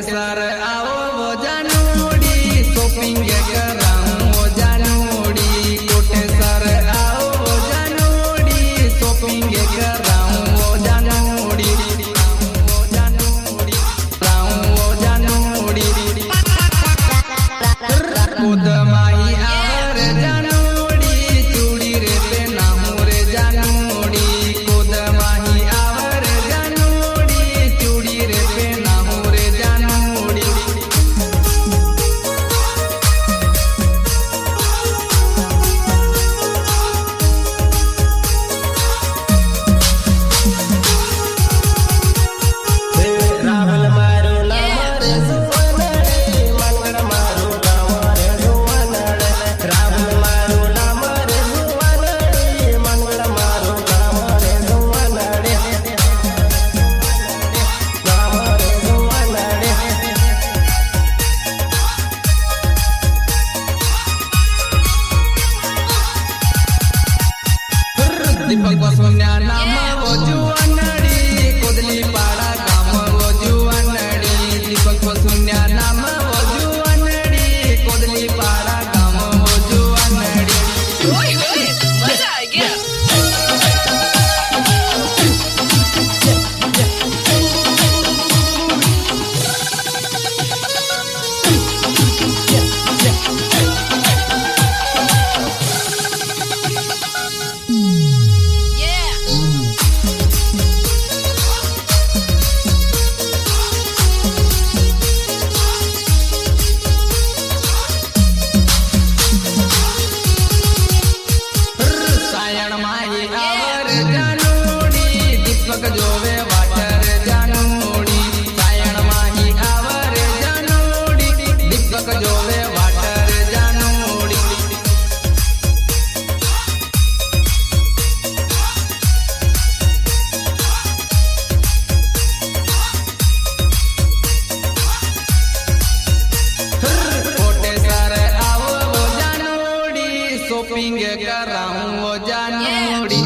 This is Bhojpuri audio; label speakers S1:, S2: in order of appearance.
S1: सर आओ वो जानूड़ी शॉपिंग कराऊं वो जानूड़ी कोटे सर आओ वो जानूड़ी शॉपिंग कराऊं वो जानूड़ी वो जानूड़ी कराऊं वो जानूड़ी खुद माई आवर जानूड़ी चूड़ी रे पे नाहू रे जानूड़ी खुद माही आवर जानूड़ी चूड़ी रे पे नाहू रे जानूड़ी
S2: राहुल मारो लामरे सुवनड़े मंगल मारो लामरे सुवनड़े राहुल मारो लामरे सुवनड़े मंगल मारो लामरे सुवनड़े लामरे सुवनड़े
S1: दीपक बसवन्या नाम वो जुवनड़ी कोदली पाड़ा गाम वो जुवनड़ी दीपक बसवन्या नाम वो जुवनड़ी कोदली पाड़ा गाम वो जुवनड़ी
S3: ओए होए मजा आ गया
S1: सायण माही आवर जानूड़ी दीपक जोवे वाटर जानूड़ी सायण माही आवर जानूड़ी दीपक जोवे वाटर जानूड़ी कोटे सर आओ वो जानूड़ी शॉपिंग कराऊं वो जानूड़ी